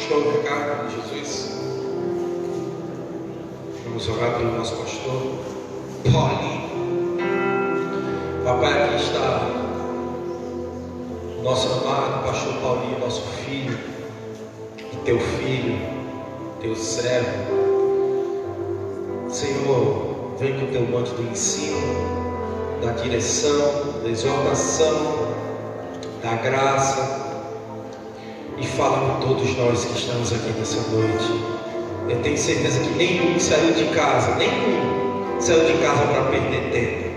pastor para cá, em nome de Jesus. Vamos orar pelo nosso pastor Paulinho. Papai, aqui está nosso amado pastor Paulinho, nosso filho, e teu filho, teu servo. Senhor, vem com o teu manto do ensino, da direção, da exortação, da graça, e fala com todos nós que estamos aqui nessa noite. Eu tenho certeza que nenhum saiu de casa para perder tempo.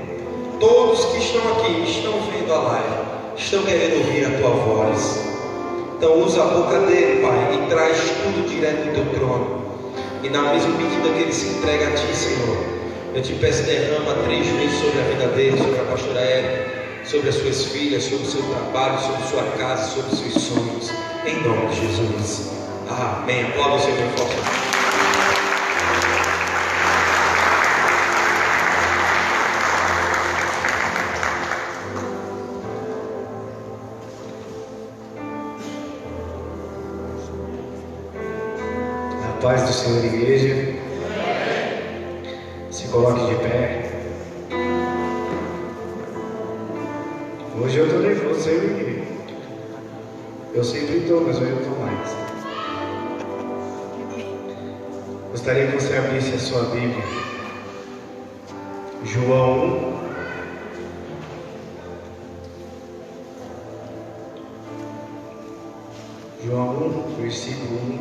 Todos que estão aqui, estão vendo a live, estão querendo ouvir a tua voz. Então usa a boca dele, Pai, e traz tudo direto do teu trono. E na mesma medida que ele se entrega a ti, Senhor, eu te peço, derrama 3 vezes sobre a vida dele, sobre a pastora Érica, sobre as suas filhas, sobre o seu trabalho, sobre sua casa, sobre os seus sonhos, em nome de Jesus. Amém. Aplauda o Senhor forte. A paz do Senhor, igreja. Se coloque de pé. Hoje eu estou nervoso, eu sempre estou, mas hoje eu estou mais. Gostaria que você abrisse a sua Bíblia. João 1. João 1, versículo 1.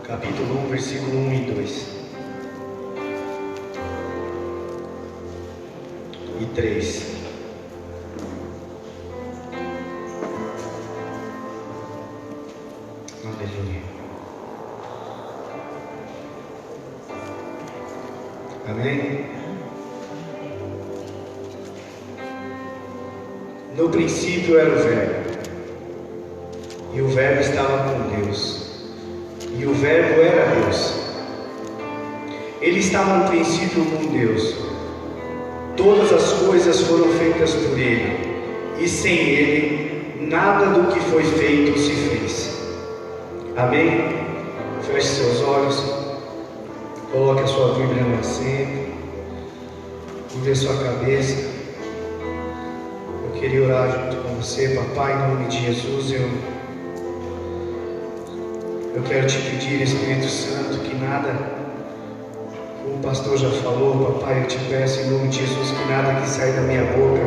Capítulo 1, versículo 1 e 2. E 3. Aleluia. Amém? No princípio era o Verbo, e o Verbo estava com Deus, e o Verbo era Deus. Ele estava no princípio com Deus. Todas as coisas foram feitas por Ele, e sem Ele nada do que foi feito se fez. Amém? Feche seus olhos, coloque a sua Bíblia no assento, curve a sua cabeça. Eu queria orar junto com você, papai, em nome de Jesus. Eu quero te pedir, Espírito Santo, que nada, como o pastor já falou, papai, eu te peço em nome de Jesus, que nada que sai da minha boca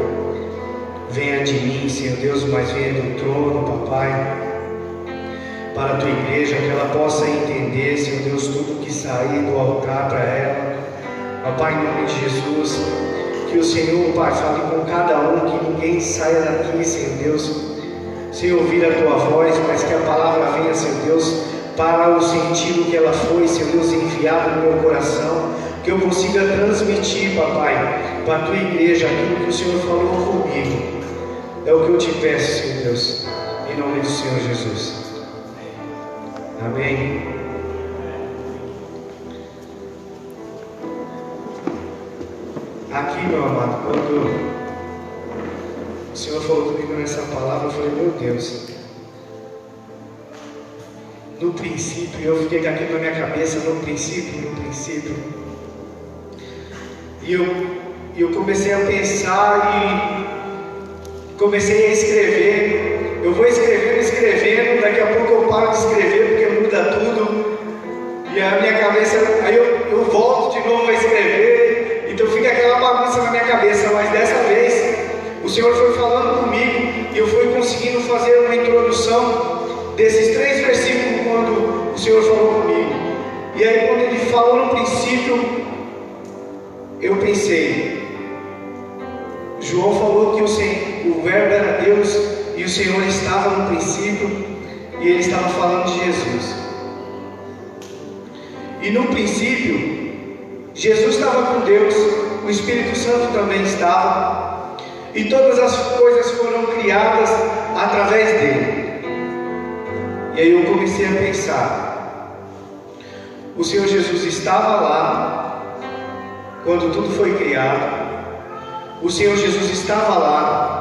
venha de mim, Senhor Deus, mas venha do trono, papai, para a tua igreja, que ela possa entender, Senhor Deus, tudo que sair do altar para ela. Papai, em nome de Jesus, que o Senhor, Pai, fale com cada um, que ninguém saia daqui, Senhor Deus, sem ouvir a tua voz, mas que a palavra venha, Senhor Deus, para o sentido que ela foi, Senhor Deus, enviada no meu coração, que eu consiga transmitir, papai, para a tua igreja aquilo que o Senhor falou comigo. É o que eu te peço, Senhor Deus, em nome do Senhor Jesus. Amém. Aqui, meu amado, quando o Senhor falou comigo nessa palavra, eu falei, meu Deus, no princípio, eu fiquei com aquilo na minha cabeça, no princípio, e eu comecei a pensar e comecei a escrever. Eu vou escrevendo, daqui a pouco eu paro de escrever, porque muda tudo, e a minha cabeça, aí eu volto de novo a escrever, então fica aquela bagunça na minha cabeça, mas dessa vez, o Senhor foi falando comigo, e eu fui conseguindo fazer uma introdução desses 3 versículos, quando o Senhor falou comigo. E aí quando Ele falou no princípio, eu pensei, João falou que o Verbo era Deus, e o Senhor estava no princípio, e Ele estava falando de Jesus. E no princípio, Jesus estava com Deus, o Espírito Santo também estava, e todas as coisas foram criadas através dele. E aí eu comecei a pensar, o Senhor Jesus estava lá quando tudo foi criado, o Senhor Jesus estava lá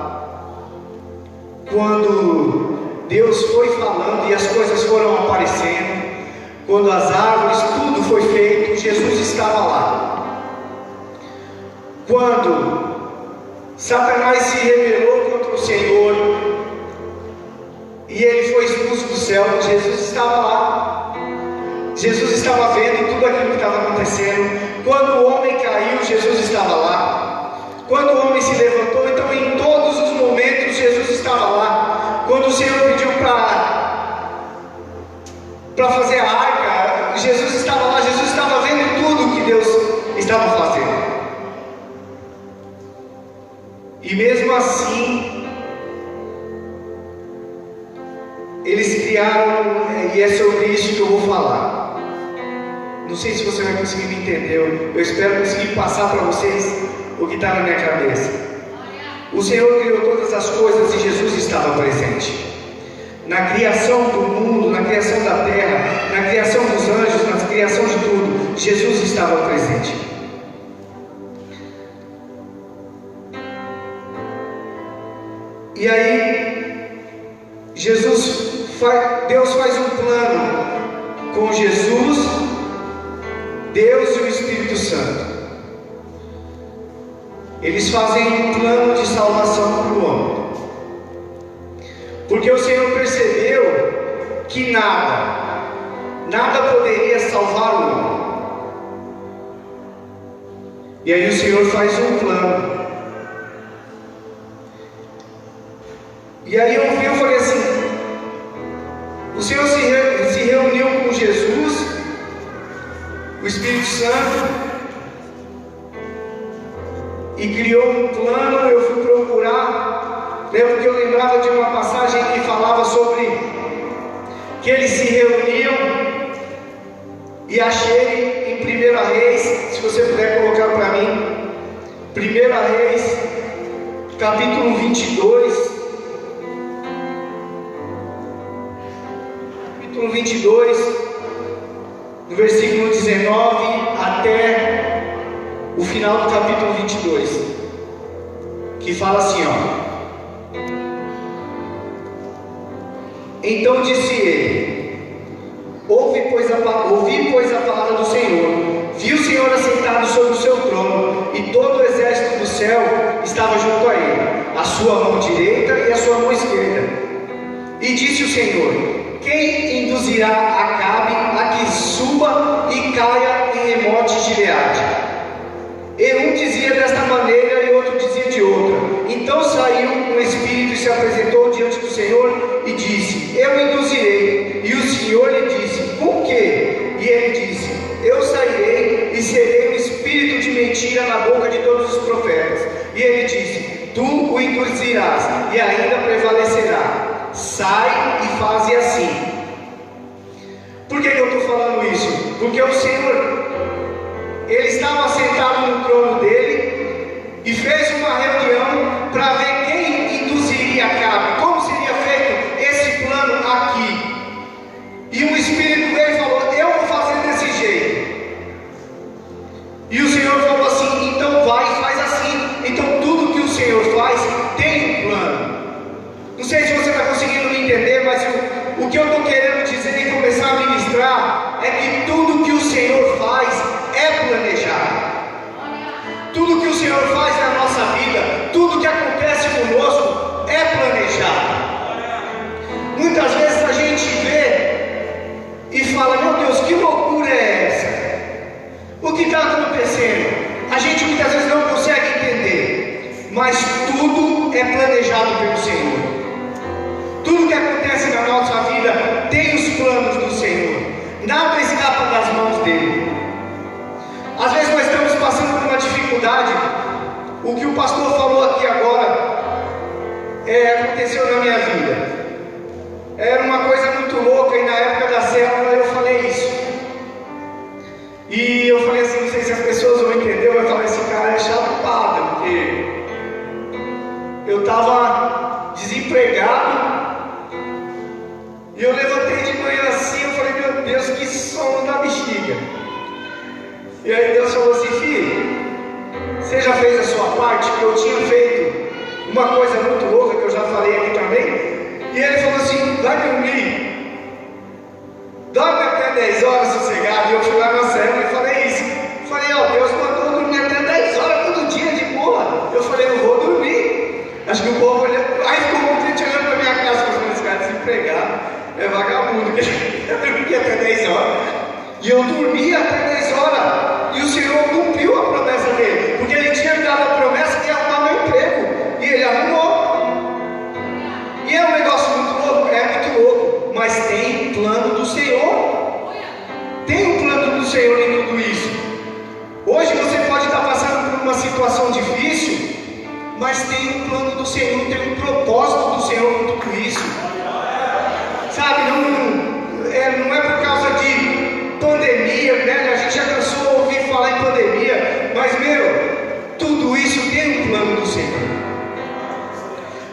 quando Deus foi falando e as coisas foram aparecendo. quando as árvores, tudo foi feito, Jesus estava lá. Quando Satanás se rebelou contra o Senhor e ele foi expulso do céu, Jesus estava lá. Jesus estava vendo tudo aquilo que estava acontecendo. Quando o homem caiu, Jesus estava lá. Quando o homem se levantou, então em todos os momentos Jesus estava lá. Quando o Senhor pediu para fazer a arca, Jesus estava lá. Jesus estava vendo tudo que Deus estava fazendo. E mesmo assim, eles criaram, e é sobre isso que eu vou falar. Não sei se você vai conseguir me entender. Eu espero conseguir passar para vocês o que está na minha cabeça. O Senhor criou todas as coisas e Jesus estava presente. Na criação do mundo, na criação da terra, na criação dos anjos, na criação de tudo, Jesus estava presente. E aí, Deus faz um plano com Jesus, Deus e o Espírito Santo. Eles fazem um plano de salvação para o homem. Porque o Senhor percebeu que nada poderia salvar o homem. E aí o Senhor faz um plano. E aí eu falei assim, o Senhor se reuniu com Jesus, o Espírito Santo, e criou um plano. Eu fui procurar, porque eu lembrava de uma passagem que falava sobre que eles se reuniam, e achei em 1 Reis, se você puder colocar para mim, 1 Reis, capítulo 22, capítulo 22, no versículo 19 até o final do capítulo 22, que fala assim, ó: Então disse ele: ouvi, pois, a palavra do Senhor. Vi o Senhor assentado sobre o seu trono, e todo o exército do céu estava junto a ele, a sua mão direita e a sua mão esquerda. E disse o Senhor: quem induzirá Acabe a que suba e caia em Emote Gileade? E um dizia desta maneira e outro dizia de outra. Então saiu um espírito e se apresentou diante do Senhor e disse: eu induzirei. E o Senhor lhe disse: com quê? E ele disse: eu sairei e serei um espírito de mentira na boca de todos os profetas. E ele disse: tu o induzirás e ainda prevalecerá. Sai e faze assim. Por que eu estou falando isso? Porque o Senhor, Ele estava sentado no trono dele e fez uma reunião para ver quem induziria Acabe, como seria feito esse plano aqui. E um espírito veio e falou: eu vou fazer desse jeito. E o Senhor falou assim: então vai e faz assim. Então tudo que o Senhor faz tem um plano. Não sei se você está conseguindo me entender, mas o que eu estou querendo dizer e começar a ministrar é que tudo que o Senhor faz é planejado. Tudo que o Senhor faz na nossa vida, tudo que acontece conosco é planejado. Muitas vezes a gente vê e fala: meu Deus, que loucura é essa? O que está acontecendo? A gente muitas vezes não consegue entender, mas tudo é planejado pelo Senhor. Tudo que acontece na nossa vida tem os planos do Senhor. Nada escapa das mãos dele. Às vezes nós estamos passando por uma dificuldade. O que o pastor falou aqui agora aconteceu na minha vida. Era uma coisa muito louca, e na época da célula eu falei isso. E eu falei assim, não sei se as pessoas vão entender, mas eu falei: esse cara é chapado, porque eu estava desempregado. E eu levantei de manhã assim, eu falei: meu Deus, que sono da bexiga. E aí Deus falou assim: filho, você já fez a sua parte? Que eu tinha feito uma coisa muito louca, que eu já falei aqui também. E ele falou assim: vai dormir, dorme até 10 horas sossegado, e eu fui lá na célula e falei isso. Falei, ó, Deus mandou dormir até 10 horas todo dia de boa. Eu falei, eu vou dormir. Acho que o povo olhando, aí ficou muita gente olhando pra minha casa, falando, esse cara desempregado, é vagabundo, que eu dormi até 10 horas. E eu dormi até 10 horas. E o Senhor cumpriu a promessa dele, porque ele tinha me dado a promessa de ia arrumar meu emprego. E ele arrumou. E é um negócio muito louco, muito louco, mas tem plano do Senhor. Tem um plano do Senhor em tudo isso. Hoje você pode estar passando por uma situação difícil, mas tem um plano do Senhor, tem um propósito do Senhor em tudo isso. Sabe, não é por causa de pandemia, né? A gente já cansou de ouvir falar em pandemia, mas tudo isso tem um plano do Senhor.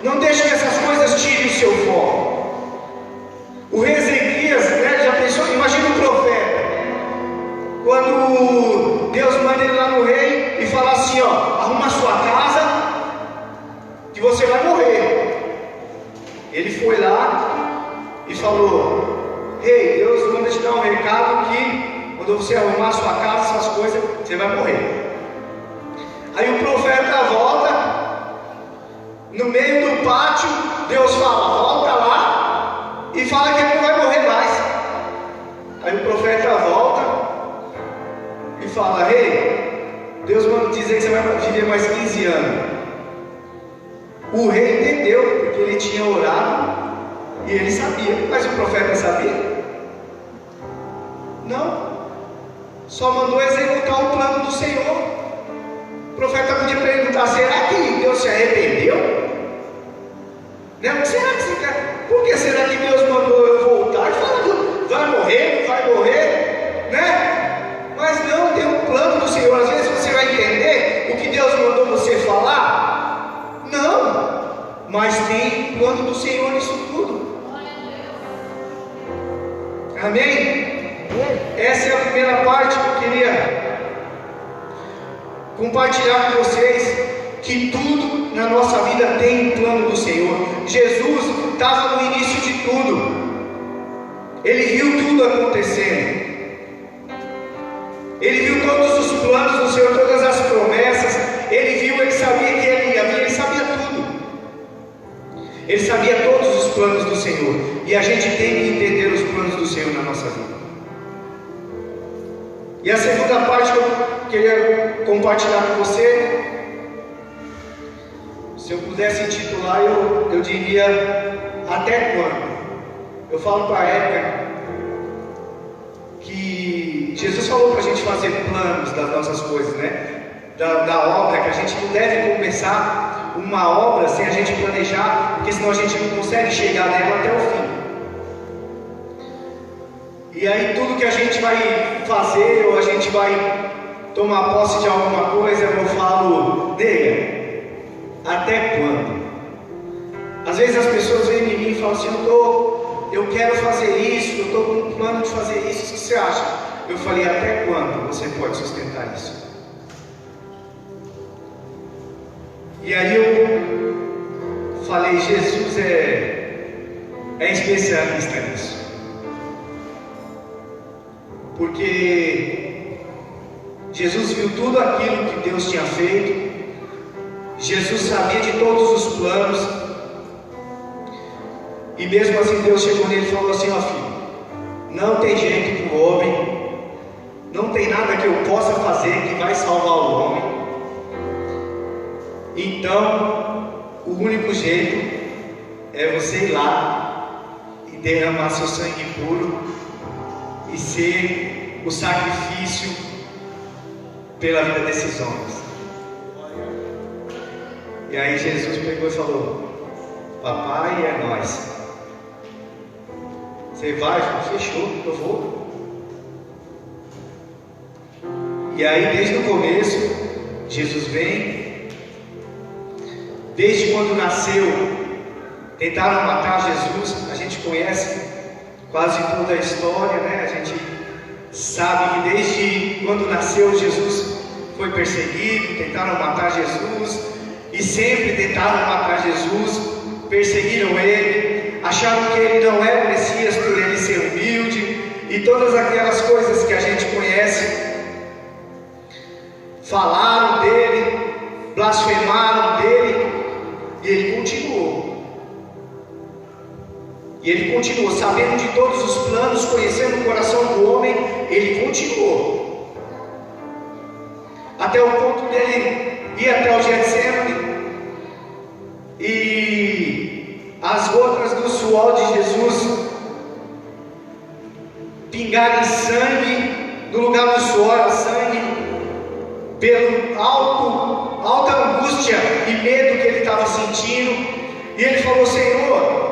Não deixe que essas coisas tirem o seu foco. O rei Ezequias, né, já pensou? Imagina o profeta, quando Deus manda ele lá no rei e fala assim, ó, arruma a sua casa, que você vai morrer. Ele foi lá e falou, rei, Deus manda te dar um recado que quando você arrumar a sua casa, essas coisas, você vai morrer. Aí o profeta volta. No meio do pátio, Deus fala, volta lá e fala que ele não vai morrer mais. Aí o profeta volta e fala, rei, Deus manda dizer que você vai viver mais 15 anos. O rei entendeu, porque ele tinha orado e ele sabia, mas o profeta sabia? Não, só mandou executar o plano do Senhor. O profeta podia perguntar, será que Deus se arrependeu? Né? O que será que você quer? Por que será que Deus mandou eu voltar? Ele fala, vai morrer, não vai morrer, né? Mas não, tem um plano do Senhor. Às vezes você vai entender o que Deus mandou você falar. Não, mas tem um plano do Senhor nisso tudo. Amém? Essa é a primeira parte que eu queria compartilhar com vocês, que tudo na nossa vida tem um plano do Senhor. Jesus estava no início de tudo, ele viu tudo acontecendo, ele viu todos os planos do Senhor, todas as promessas, ele viu, ele sabia que ele ia vir, ele sabia tudo, ele sabia todos os planos do Senhor, e a gente tem que entender os planos do Senhor na nossa vida. E a segunda parte que eu queria compartilhar com você, se eu pudesse intitular, eu diria, até quando? Eu falo para a Érica que Jesus falou para a gente fazer planos das nossas coisas, né? Da obra, que a gente não deve começar uma obra sem a gente planejar, porque senão a gente não consegue chegar nela até o fim. E aí tudo que a gente vai fazer, ou a gente vai tomar posse de alguma coisa, eu falo, nega, até quando? Às vezes as pessoas vêm em mim e falam assim, eu quero fazer isso, eu estou com um plano de fazer isso, o que você acha? Eu falei, até quando você pode sustentar isso? E aí eu falei, Jesus é especialista nisso. Porque Jesus viu tudo aquilo que Deus tinha feito, Jesus sabia de todos os planos, e mesmo assim Deus chegou nele e falou assim, ó filho, não tem jeito para o homem, não tem nada que eu possa fazer que vai salvar o homem, então o único jeito é você ir lá e derramar seu sangue puro e ser o sacrifício pela vida desses homens. E aí Jesus pegou e falou, papai, é nós. Você vai? Fechou, eu vou. E aí desde o começo, Jesus vem. Desde quando nasceu, tentaram matar Jesus. A gente conhece quase toda a história, né? A gente sabe que desde quando nasceu Jesus foi perseguido, tentaram matar Jesus, e sempre tentaram matar Jesus, perseguiram ele, acharam que ele não era o Messias por ele ser humilde, e todas aquelas coisas que a gente conhece. Falaram dele, blasfemaram dele, e ele continuou. E ele continuou, sabendo de todos os planos, conhecendo o coração do homem, ele continuou. Até o ponto dele ir até o Getsemane, e as gotas do suor de Jesus pingarem sangue, no lugar do suor, sangue, pelo alta angústia e medo que ele estava sentindo. E ele falou: Senhor,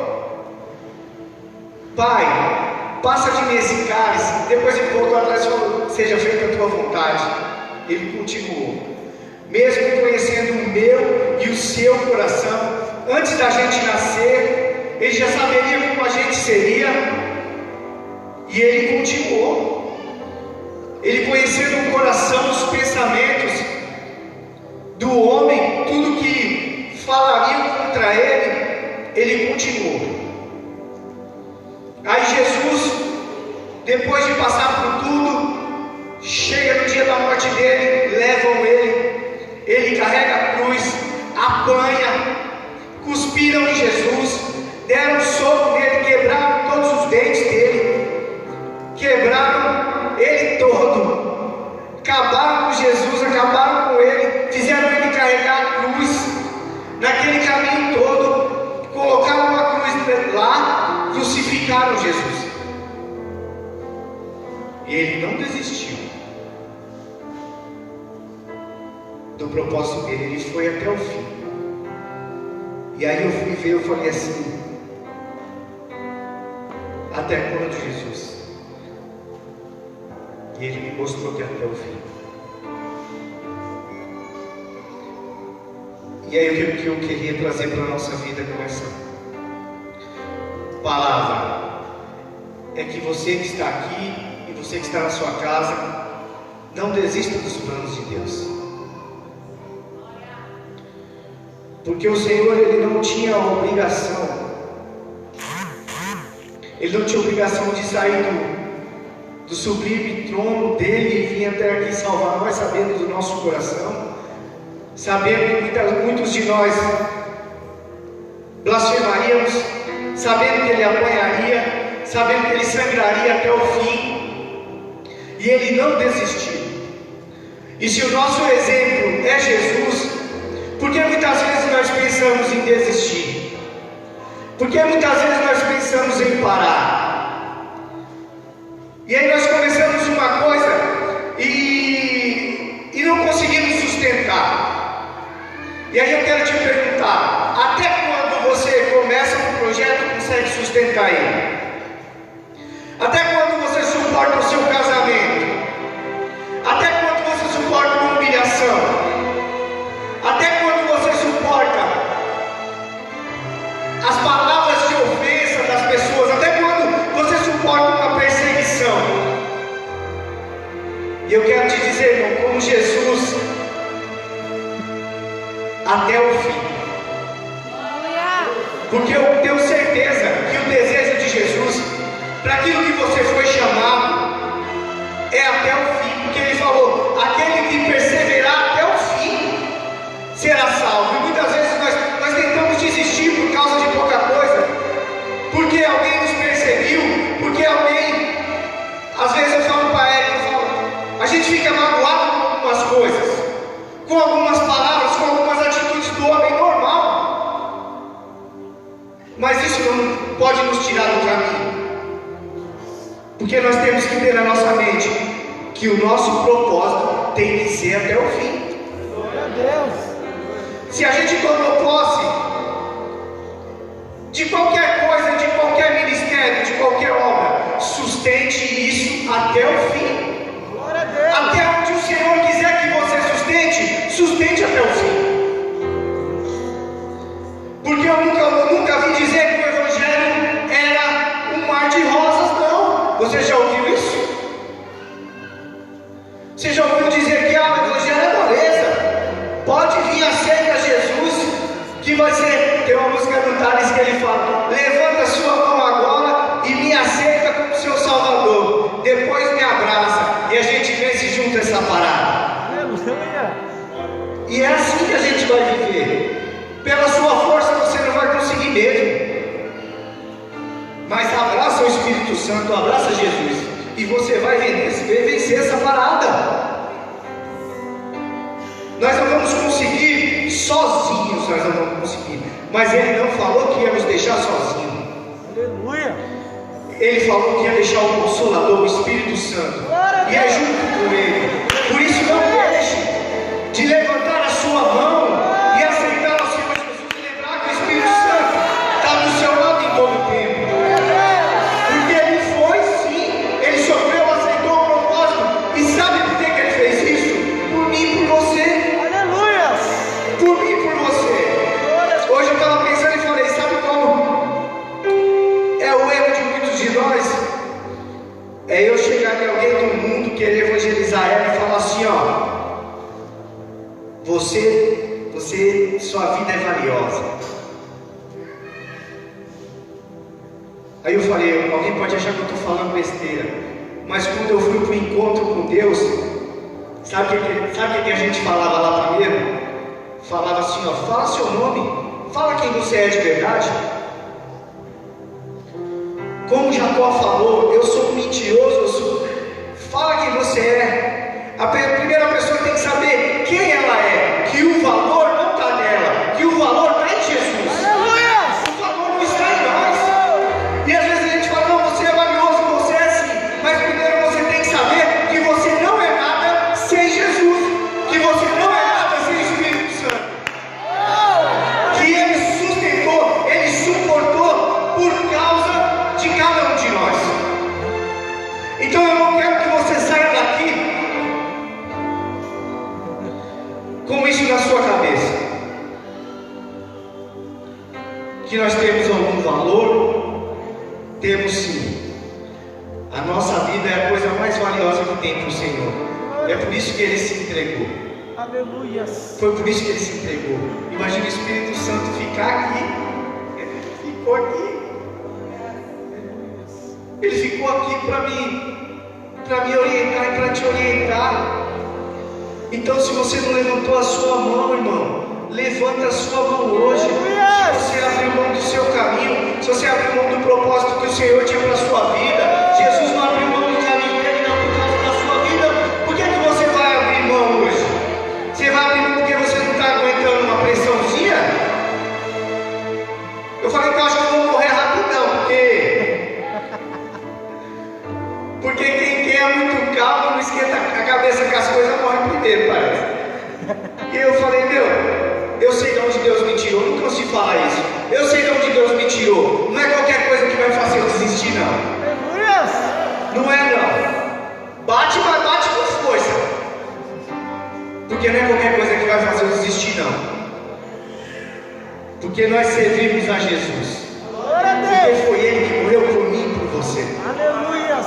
Pai, passa de mim esse cálice. Depois ele voltou atrás e falou: seja feita a tua vontade. Ele continuou, mesmo conhecendo o meu e o seu coração. Antes da gente nascer, ele já saberia como a gente seria, e ele continuou. Ele, conhecendo o coração, os pensamentos do homem, tudo que falariam contra ele continuou. Aí Jesus, depois de passar por tudo, chega no dia da morte dele, levam ele carrega a cruz, apanha, cuspiram em Jesus, deram um soco nele, quebraram todos os dentes dele, quebraram ele todo, acabaram com Jesus, acabaram com ele, fizeram ele carregar a cruz, naquele caminho todo, colocaram uma cruz lá, crucificaram Jesus. E ele não desistiu do propósito dele, ele foi até o fim. E aí eu fui ver, eu falei assim: até quando, Jesus? E ele me mostrou que até o fim. E aí o que eu queria trazer para a nossa vida com essa palavra é que você que está aqui e você que está na sua casa, não desista dos planos de Deus. Porque o Senhor, ele não tinha a obrigação, ele não tinha obrigação de sair do sublime trono dele e vir até aqui salvar nós, sabendo do nosso coração, sabendo que muitos de nós blasfemaríamos, sabendo que ele apanharia, sabendo que ele sangraria até o fim, e ele não desistiu. E se o nosso exemplo é Jesus, porque muitas vezes nós pensamos em desistir? Porque muitas vezes nós pensamos em parar? E aí nós começamos uma coisa e não conseguimos sustentar. E aí eu quero te perguntar: até quando você começa um projeto e consegue sustentar ele? Até quando você suporta o seu casamento? Até quando você suporta uma humilhação? Até quando você suporta as palavras de ofensa das pessoas? Até quando você suporta uma perseguição? E eu quero te dizer, irmão, como Jesus, até o fim. Porque eu tenho certeza que o desejo de Jesus, para aquilo que você foi chamado, é até o fim. Porque ele falou: aquele que perseverar até o fim será salvo. E muitas vezes nós tentamos desistir por causa de pouca coisa, porque alguém nos perseguiu, porque alguém, às vezes eu falo para ele, a gente fica magoado com algumas coisas, com algumas palavras, com algumas atitudes do homem, normal, mas isso não pode nos tirar do caminho, porque nós temos que ter na nossa mente que o nosso propósito tem que ser até o fim. Glória a Deus. Se a gente tomou posse de qualquer coisa, de qualquer ministério, de qualquer obra, sustente isso até o fim. Glória a Deus. Até onde o Senhor quiser que você sustente até o fim. Porque eu nunca vi dizer que o Evangelho era um mar de rosas, não. Você já ouviu isso? Você já ouviu dizer que o Evangelho é moleza? Pode vir, aceita Jesus, que vai ser. Tem uma música do Thales que ele fala: levanta sua mão agora e me aceita como seu Salvador. depois me abraça e a gente vence junto essa parada. E é assim que a gente vai viver. Pela sua força você não vai conseguir mesmo. Mas abraça o Espírito Santo, abraça Jesus, e você vai vencer essa parada. Nós não vamos conseguir sozinhos, nós não vamos conseguir. Mas Ele não falou que ia nos deixar sozinhos. Aleluia. Ele falou que ia deixar o Consolador, o Espírito Santo, e é junto com Ele. Por isso não deixe de levantar a sua mão e aceitar o Senhor Jesus e lembrar que o Espírito Santo está do seu lado em todo o tempo. Porque Ele foi sim, Ele sofreu, aceitou o propósito. E sabe por que Ele fez isso? Por mim e por você. Aleluia. Por mim e por você. Hoje eu estava pensando e falei, sabe qual é o erro de muitos de nós? É eu chegar em alguém do mundo, querer evangelizar ela e falar assim, ó, sua vida é valiosa. Aí eu falei, alguém pode achar que eu estou falando besteira, mas quando eu fui para o encontro com Deus, sabe o que a gente falava lá primeiro? Falava assim, ó, fala seu nome, fala quem você é de verdade. Como Jacó falou, eu sou mentiroso, fala quem você é. A primeira pessoa tem que saber quem ela é, que o valor não está nela, que o valor está em Jesus. Aleluia. O valor não está em nós. E às vezes a gente fala, não, você é valioso, você é assim. Mas primeiro você tem que saber que você não é nada sem Jesus, que você não é nada sem o Espírito Santo, que Ele sustentou, Ele suportou por causa de cada um de nós. Então eu não quero que você saia daqui com isso na sua cabeça, que nós temos algum valor. Temos sim. A nossa vida é a coisa mais valiosa que tem para o Senhor. É por isso que Ele se entregou. Aleluia. Foi por isso que Ele se entregou. Imagina o Espírito Santo ficar aqui. Ele ficou aqui. Ele ficou aqui para me orientar e para te orientar. Então, se você não levantou a sua mão, irmão, levanta a sua mão hoje. Se você abriu mão do seu caminho, se você abriu mão do propósito que o Senhor tinha para a sua vida, Jesus não abriu mão do caminho dele não por causa da sua vida. Por que você vai abrir mão hoje? Você vai abrir mão porque você não está aguentando uma pressãozinha? Eu falei que eu acho que eu vou morrer rapidão, porque quem é muito calmo não esquenta a cabeça com as coisas, morre primeiro, parece. E eu falei, eu sei de onde Deus me tirou, não consigo falar isso. Eu sei de onde Deus me tirou. Não é qualquer coisa que vai fazer eu desistir, não. Não é, não. Bate, mas bate com força. Porque não é qualquer coisa que vai fazer eu desistir, não. Porque nós servimos a Jesus. Porque foi Ele que morreu por mim e por você. Aleluia.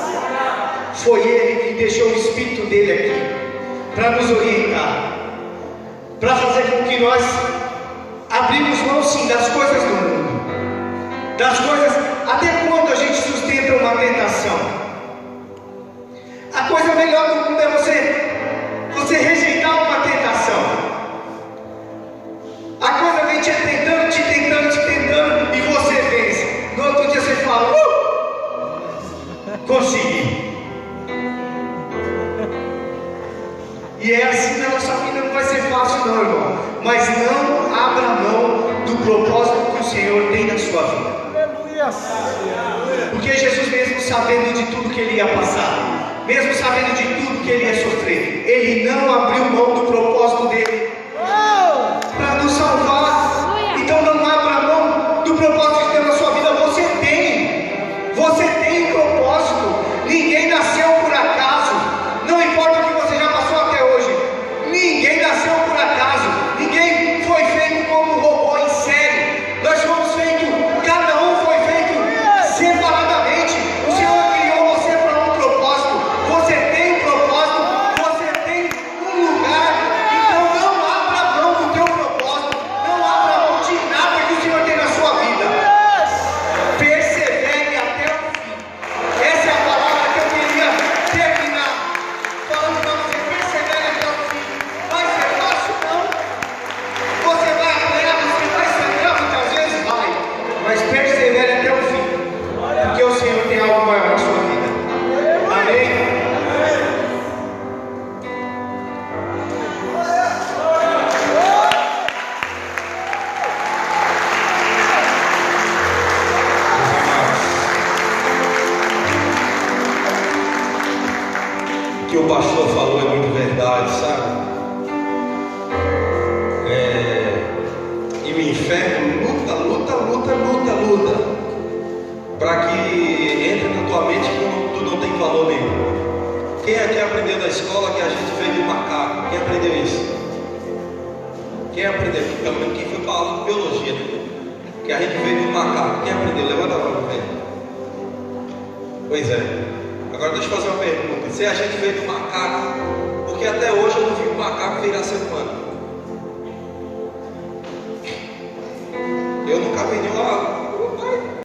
Foi Ele que deixou o Espírito dele aqui para nos orientar, para fazer com que nós abrimos mão sim das coisas do mundo, das coisas. Até quando a gente sustenta uma tentação? A coisa melhor do mundo é você rejeitar uma tentação. A coisa vem te tentando, e você vence. No outro dia você fala, consegui. E é assim na nossa vida, não vai ser fácil não, irmão. Mas não abra mão do propósito que o Senhor tem na sua vida. Aleluia. Porque Jesus, mesmo sabendo de tudo que Ele ia passar, mesmo sabendo de tudo que Ele ia sofrer, Ele não abriu mão do propósito dEle para nos salvar. Então não abra mão do propósito que tem na sua vida. Você tem um propósito. Ninguém nasceu por acaso. Não importa o que você já passou até hoje, ninguém nasceu por acaso. Ninguém foi feito como um robô em série. Nós fomos feitos, cada um foi feito separadamente. O Senhor criou você para um propósito. Você tem um propósito, você tem um lugar. Então não que o pastor falou é muito verdade, sabe? E o inferno luta para que entre na tua mente que tu não tem valor nenhum. Quem aqui aprendeu na escola que a gente veio de macaco? Quem aprendeu isso? Quem aprendeu? Pelo menos quem foi para aula de biologia, né? Que a gente veio de um macaco. Quem aprendeu? Levanta a mão para ver. Pois é. Agora deixa eu fazer uma pergunta. Se a gente veio de um macaco, porque até hoje eu não vi um macaco virar ser humano. Eu nunca vi nenhuma